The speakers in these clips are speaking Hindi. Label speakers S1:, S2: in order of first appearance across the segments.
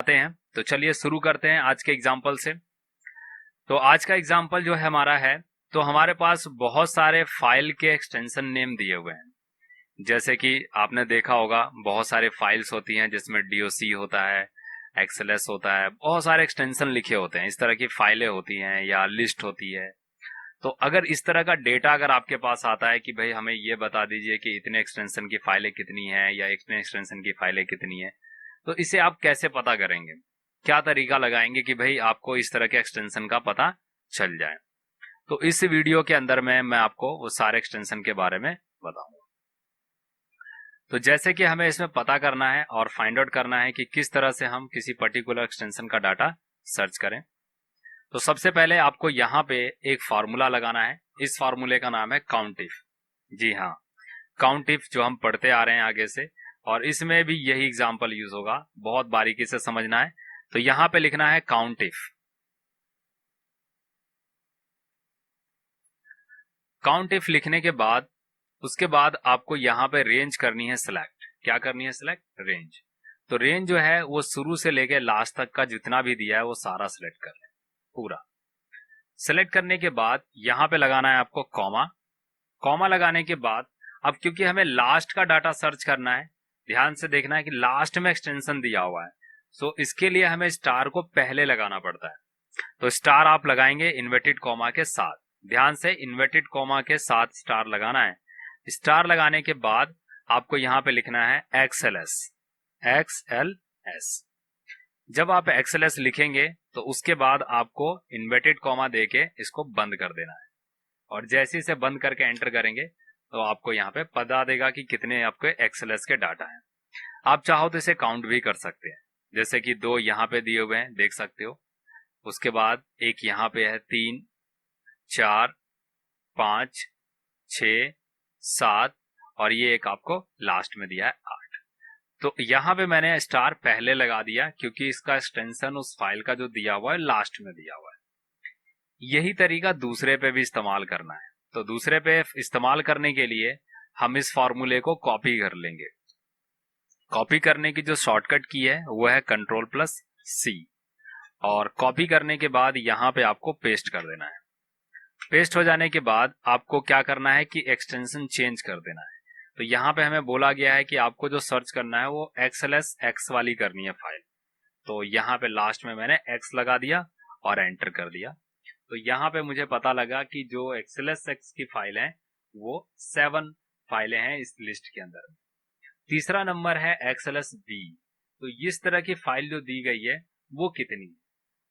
S1: आते हैं। तो चलिए शुरू करते हैं आज के एग्जाम्पल से। तो आज का एग्जाम्पल जो है हमारा है, तो हमारे पास बहुत सारे फाइल के एक्सटेंशन नेम दिए हुए हैं। जैसे कि आपने देखा होगा बहुत सारे फाइल्स होती हैं जिसमें डीओसी होता है, एक्सएलएस होता है, बहुत सारे एक्सटेंशन लिखे होते हैं। इस तरह की फाइलें होती हैं या लिस्ट होती है। तो अगर इस तरह का डेटा अगर आपके पास आता है कि भाई हमें ये बता दीजिए कि इतने एक्सटेंशन की फाइलें कितनी हैं या इतने एक्सटेंशन की फाइलें कितनी हैं, तो इसे आप कैसे पता करेंगे, क्या तरीका लगाएंगे कि भाई आपको इस तरह के एक्सटेंशन का पता चल जाए। तो इस वीडियो के अंदर में मैं आपको वो सारे एक्सटेंशन के बारे में बताऊंगा। तो जैसे कि हमें इसमें पता करना है और फाइंड आउट करना है कि किस तरह से हम किसी पर्टिकुलर एक्सटेंशन का डाटा सर्च करें। तो सबसे पहले आपको यहाँ पे एक फार्मूला लगाना है। इस फार्मूले का नाम है काउंट इफ। जी हाँ, काउंट इफ जो हम पढ़ते आ रहे हैं आगे से, और इसमें भी यही एग्जांपल यूज होगा, बहुत बारीकी से समझना है। तो यहाँ पे लिखना है काउंट इफ। काउंट इफ लिखने के बाद उसके बाद आपको यहाँ पे रेंज करनी है सिलेक्ट। क्या करनी है? Select range. तो रेंज जो है वो शुरू से लेके लास्ट तक का जितना भी दिया है वो सारा सिलेक्ट कर लें, पूरा। सिलेक्ट करने के बाद यहाँ पे लगाना है आपको कॉमा। कॉमा लगाने के बाद अब क्योंकि हमें लास्ट का डाटा सर्च करना है, ध्यान से देखना है कि लास्ट में एक्सटेंशन दिया हुआ है, सो इसके लिए हमें स्टार को पहले लगाना पड़ता है। तो स्टार आप लगाएंगे इन्वर्टेड कॉमा के साथ। ध्यान से इन्वर्टेड कॉमा के साथ स्टार लगाना है। स्टार लगाने के बाद आपको यहाँ पे लिखना है XLS। XLS जब आप XLS लिखेंगे तो उसके बाद आपको इन्वर्टेड कॉमा देके इसको बंद कर देना है, और जैसे ही इसे बंद करके एंटर करेंगे तो आपको यहाँ पे बता देगा कि कितने आपके XLS के डाटा हैं। आप चाहो तो इसे काउंट भी कर सकते हैं, जैसे कि 2 यहाँ पे दिए हुए हैं, देख सकते हो। उसके बाद एक यहाँ पे है 3, 4, 5, 6, 7, और ये एक आपको लास्ट में दिया है 8। तो यहाँ पे मैंने स्टार पहले लगा दिया क्योंकि इसका एक्सटेंशन उस फाइल का जो दिया हुआ है लास्ट में दिया हुआ है। यही तरीका दूसरे पे भी इस्तेमाल करना है। तो दूसरे पे इस्तेमाल करने के लिए हम इस फॉर्मूले को कॉपी कर लेंगे। कॉपी करने की जो शॉर्टकट की है वो है Ctrl+C, और कॉपी करने के बाद यहाँ पे आपको पेस्ट कर देना है। पेस्ट हो जाने के बाद आपको क्या करना है कि एक्सटेंशन चेंज कर देना है। तो यहाँ पे हमें बोला गया है कि आपको जो सर्च करना है वो XLS X वाली करनी है फाइल। तो यहाँ पे लास्ट में मैंने X लगा दिया और एंटर कर दिया। तो यहाँ पे मुझे पता लगा कि जो XLS X की फाइल है वो 7 फाइलें हैं इस लिस्ट के अंदर। तीसरा नंबर है XLS B। तो इस तरह की फाइल जो दी गई है वो कितनी है?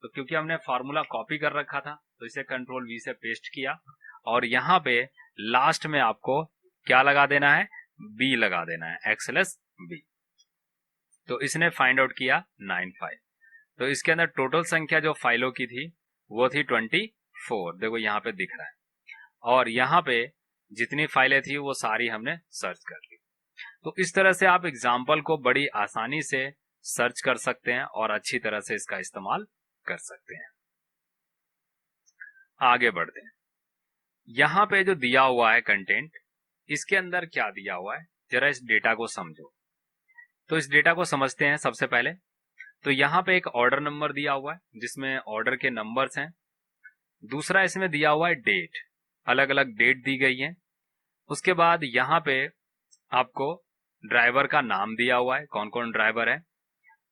S1: तो क्योंकि हमने फार्मूला कॉपी कर रखा था तो इसे Ctrl+V से पेस्ट किया, और यहाँ पे लास्ट में आपको क्या लगा देना है? B लगा देना है, XLS B। तो इसने फाइंड आउट किया 9 फाइल। तो इसके अंदर टोटल संख्या जो फाइलों की थी वो थी 24। देखो यहाँ पे दिख रहा है, और यहाँ पे जितनी फाइलें थी वो सारी हमने सर्च कर ली। तो इस तरह से आप एग्जाम्पल को बड़ी आसानी से सर्च कर सकते हैं और अच्छी तरह से इसका इस्तेमाल कर सकते हैं। आगे बढ़ते हैं। यहाँ पे जो दिया हुआ है कंटेंट, इसके अंदर क्या दिया हुआ है जरा इस डेटा को समझो। तो इस डेटा को समझते हैं सबसे पहले। तो यहाँ पे एक ऑर्डर नंबर दिया हुआ है जिसमें ऑर्डर के नंबर्स हैं। दूसरा इसमें दिया हुआ है डेट, अलग अलग डेट दी गई है। उसके बाद यहाँ पे आपको ड्राइवर का नाम दिया हुआ है, कौन कौन ड्राइवर है।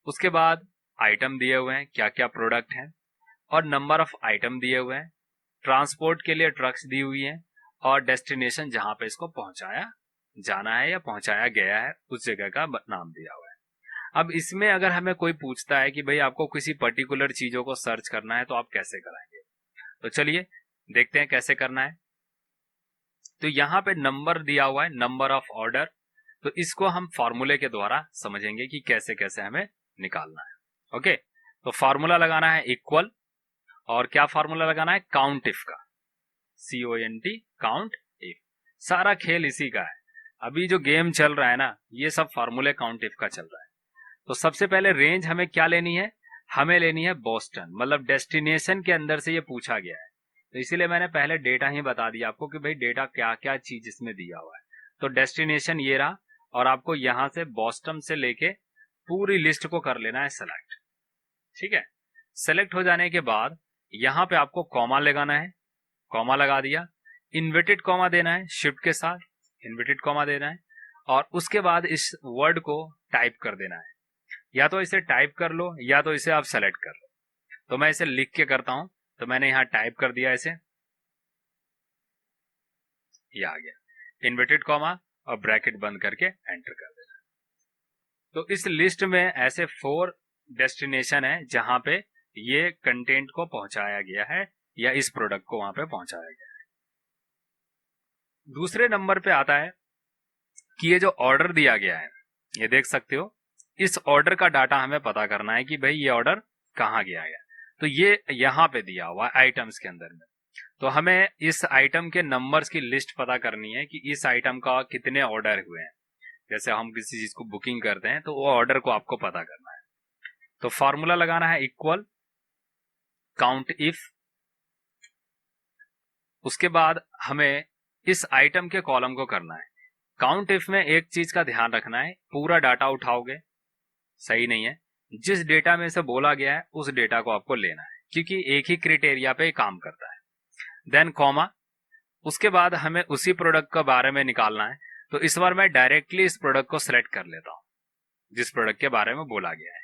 S1: उसके बाद आइटम दिए हुए हैं, क्या क्या प्रोडक्ट हैं, और नंबर ऑफ आइटम दिए हुए हैं। ट्रांसपोर्ट के लिए ट्रक्स दी हुई हैं, और डेस्टिनेशन जहां पे इसको पहुंचाया जाना है या पहुंचाया गया है उस जगह का नाम दिया हुआ है। अब इसमें अगर हमें कोई पूछता है कि भाई आपको किसी पर्टिकुलर चीजों को सर्च करना है तो आप कैसे कराएंगे, तो चलिए देखते हैं कैसे करना है। तो यहाँ पे नंबर दिया हुआ है, नंबर ऑफ ऑर्डर। तो इसको हम फॉर्मूले के द्वारा समझेंगे कि कैसे कैसे हमें निकालना है। ओके, तो फॉर्मूला लगाना है इक्वल, और क्या फॉर्मूला लगाना है? काउंट इफ का, COUNT, काउंट इफ। सारा खेल इसी का है। अभी जो गेम चल रहा है ना, ये सब फॉर्मूले काउंट इफ का चल रहा है। तो सबसे पहले रेंज हमें क्या लेनी है? हमें लेनी है बोस्टन, मतलब डेस्टिनेशन के अंदर से ये पूछा गया है। तो इसीलिए मैंने पहले डेटा ही बता दिया आपको कि भाई डेटा क्या क्या चीज इसमें दिया हुआ है। तो डेस्टिनेशन ये रहा, और आपको यहां से बॉस्टन से लेके पूरी लिस्ट को कर लेना है सेलेक्ट। ठीक है। सेलेक्ट हो जाने के बाद यहाँ पे आपको कॉमा लगाना है, कॉमा लगा दिया, इन्वर्टेड कॉमा देना है शिफ्ट के साथ, इन्वर्टेड कॉमा देना है, और उसके बाद इस वर्ड को टाइप कर देना है। या तो इसे टाइप कर लो या तो इसे आप सेलेक्ट कर लो। तो मैं इसे लिख के करता हूं, तो मैंने यहां टाइप कर दिया इसे, ये आ गया इन्वर्टेड कॉमा और ब्रैकेट बंद करके एंटर कर देना। तो इस लिस्ट में ऐसे 4 डेस्टिनेशन है जहां पे ये कंटेंट को पहुंचाया गया है या इस प्रोडक्ट को वहां पे पहुंचाया गया है। दूसरे नंबर पे आता है कि ये जो ऑर्डर दिया गया है, ये देख सकते हो, इस ऑर्डर का डाटा हमें पता करना है कि भाई ये ऑर्डर कहाँ गया है। तो ये यहाँ पे दिया हुआ है आइटम्स के अंदर में। तो हमें इस आइटम के नंबर्स की लिस्ट पता करनी है कि इस आइटम का कितने ऑर्डर हुए हैं। जैसे हम किसी चीज को बुकिंग करते हैं तो वो ऑर्डर को आपको पता करना है। तो फॉर्मूला लगाना है इक्वल काउंट इफ। उसके बाद हमें इस आइटम के कॉलम को करना है। काउंट इफ में एक चीज का ध्यान रखना है, पूरा डाटा उठाओगे सही नहीं है। जिस डेटा में से बोला गया है उस डेटा को आपको लेना है, क्योंकि एक ही क्राइटेरिया पे काम करता है। देन कॉमा, उसके बाद हमें उसी प्रोडक्ट के बारे में निकालना है। तो इस बार मैं डायरेक्टली इस प्रोडक्ट को सिलेक्ट कर लेता हूं जिस प्रोडक्ट के बारे में बोला गया है,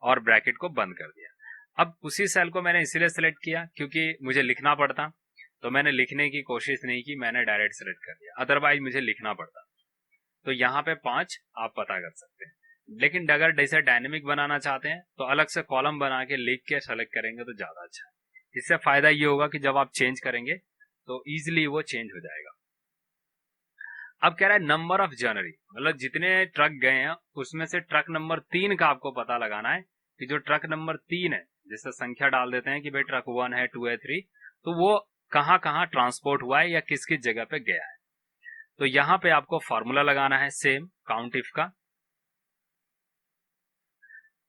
S1: और ब्रैकेट को बंद कर दिया। अब उसी सेल को मैंने इसीलिए सिलेक्ट किया क्योंकि मुझे लिखना पड़ता, तो मैंने लिखने की कोशिश नहीं की, मैंने डायरेक्ट सिलेक्ट कर दिया, अदरवाइज मुझे लिखना पड़ता। तो यहाँ पे 5 आप पता कर सकते हैं। लेकिन अगर जैसे डायनेमिक बनाना चाहते हैं तो अलग से कॉलम बना के लिख के सेलेक्ट करेंगे तो ज्यादा अच्छा है। इससे फायदा ये होगा कि जब आप चेंज करेंगे तो इजिली वो चेंज हो जाएगा। अब कह रहा है नंबर ऑफ जनवरी, मतलब जितने ट्रक गए हैं उसमें से ट्रक नंबर 3 का आपको पता लगाना है कि जो ट्रक नंबर 3 है, जैसे संख्या डाल देते हैं कि भाई ट्रक 1 है, 2 है, 3, तो वो कहाँ कहाँ ट्रांसपोर्ट हुआ है या किस किस जगह पे गया है। तो यहाँ पे आपको फॉर्मूला लगाना है सेम काउंट इफ का,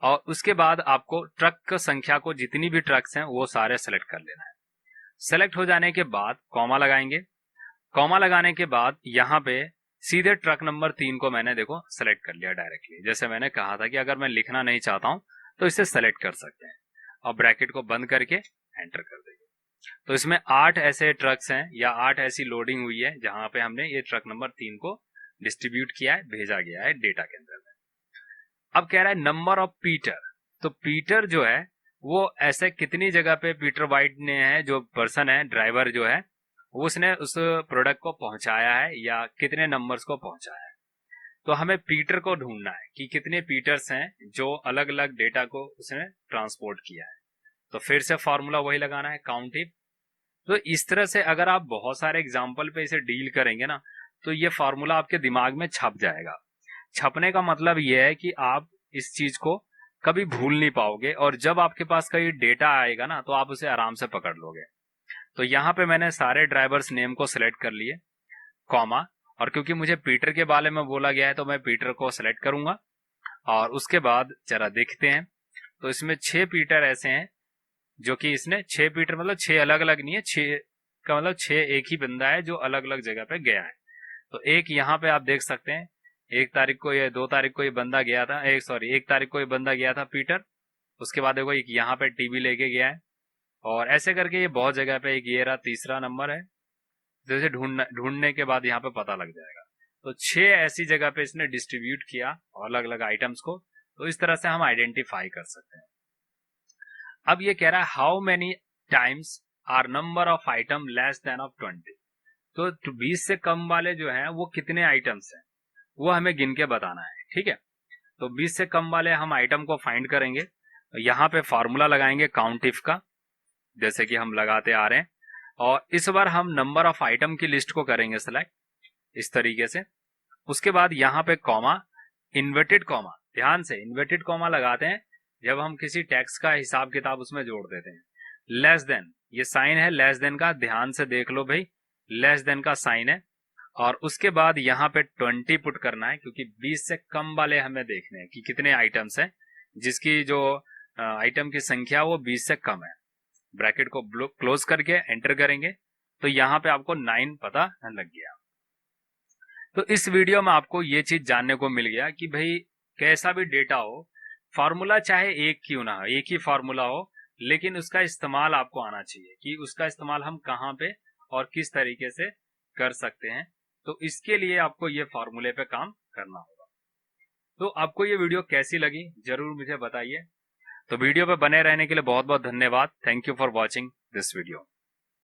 S1: और उसके बाद आपको ट्रक की संख्या को जितनी भी ट्रक्स हैं वो सारे सेलेक्ट कर लेना है। सेलेक्ट हो जाने के बाद कॉमा लगाएंगे, कॉमा लगाने के बाद यहाँ पे सीधे ट्रक नंबर 3 को मैंने देखो सेलेक्ट कर लिया डायरेक्टली। जैसे मैंने कहा था कि अगर मैं लिखना नहीं चाहता हूं तो इसे सेलेक्ट कर सकते हैं, और ब्रैकेट को बंद करके एंटर कर देंगे। तो इसमें 8 ऐसे ट्रक्स हैं या 8 ऐसी लोडिंग हुई है जहां पे हमने ये ट्रक नंबर 3 को डिस्ट्रीब्यूट किया है, भेजा गया है डेटा के अंदर में। अब कह रहा है नंबर ऑफ पीटर। तो पीटर जो है वो ऐसे कितनी जगह पे पीटर वाइट ने है, जो पर्सन है ड्राइवर जो है, उसने उस प्रोडक्ट को पहुंचाया है या कितने नंबर्स को पहुंचाया है। तो हमें पीटर को ढूंढना है कि कितने पीटर्स हैं जो अलग अलग डेटा को उसने ट्रांसपोर्ट किया है। तो फिर से फॉर्मूला वही लगाना है काउंट इफ। तो इस तरह से अगर आप बहुत सारे एग्जाम्पल पे इसे डील करेंगे ना तो ये फॉर्मूला आपके दिमाग में छप जाएगा। छपने का मतलब ये है कि आप इस चीज को कभी भूल नहीं पाओगे, और जब आपके पास कहीं डेटा आएगा ना तो आप उसे आराम से पकड़ लोगे। तो यहाँ पे मैंने सारे ड्राइवर्स नेम को सिलेक्ट कर लिए, कॉमा, और क्योंकि मुझे पीटर के बारे में बोला गया है तो मैं पीटर को सिलेक्ट करूंगा। और उसके बाद जरा देखते हैं, तो इसमें 6 पीटर ऐसे हैं जो कि इसने 6 पीटर, मतलब 6 अलग अलग नहीं है, 6 का मतलब 6 एक ही बंदा है जो अलग अलग जगह पे गया है। तो एक यहाँ पे आप देख सकते हैं 1 तारीख को या 2 तारीख को ये बंदा गया था, 1 तारीख को ये बंदा गया था पीटर। उसके बाद देखो एक यहाँ पे टीवी लेके गया है, और ऐसे करके ये बहुत जगह पे, एक ये रहा तीसरा नंबर है। जैसे ढूंढने के बाद यहाँ पे पता लग जाएगा। तो 6 ऐसी जगह पे इसने डिस्ट्रीब्यूट किया अलग अलग आइटम्स को। तो इस तरह से हम आइडेंटिफाई कर सकते हैं। अब ये कह रहा है how many times are number of item less than of 20। तो 20 से कम वाले जो हैं वो कितने आइटम्स हैं वो हमें गिन के बताना है, ठीक है। तो 20 से कम वाले हम आइटम को फाइंड करेंगे। यहाँ पे फॉर्मूला लगाएंगे काउंट इफ का, जैसे कि हम लगाते आ रहे हैं, और इस बार हम नंबर ऑफ आइटम की लिस्ट को करेंगे सिलेक्ट इस तरीके से। उसके बाद यहाँ पे कॉमा, इन्वर्टेड कॉमा, ध्यान से इन्वर्टेड कॉमा लगाते हैं जब हम किसी टैक्स का हिसाब किताब उसमें जोड़ देते हैं। लेस देन, ये साइन है लेस देन का, ध्यान से देख लो भाई, लेस देन का साइन है। और उसके बाद यहाँ पे 20 पुट करना है, क्योंकि 20 से कम वाले हमें देखने हैं कि कितने आइटम्स हैं जिसकी जो आइटम की संख्या वो 20 से कम है। ब्रैकेट को क्लोज करके एंटर करेंगे तो यहाँ पे आपको 9 पता लग गया। तो इस वीडियो में आपको ये चीज जानने को मिल गया कि भाई कैसा भी डेटा हो, फार्मूला चाहे एक क्यों ना हो, एक ही फार्मूला हो, लेकिन उसका इस्तेमाल आपको आना चाहिए कि उसका इस्तेमाल हम कहाँ पे और किस तरीके से कर सकते हैं। तो इसके लिए आपको ये फार्मूले पे काम करना होगा। तो आपको ये वीडियो कैसी लगी जरूर मुझे बताइए। तो वीडियो पे बने रहने के लिए बहुत बहुत धन्यवाद। Thank you for watching this video.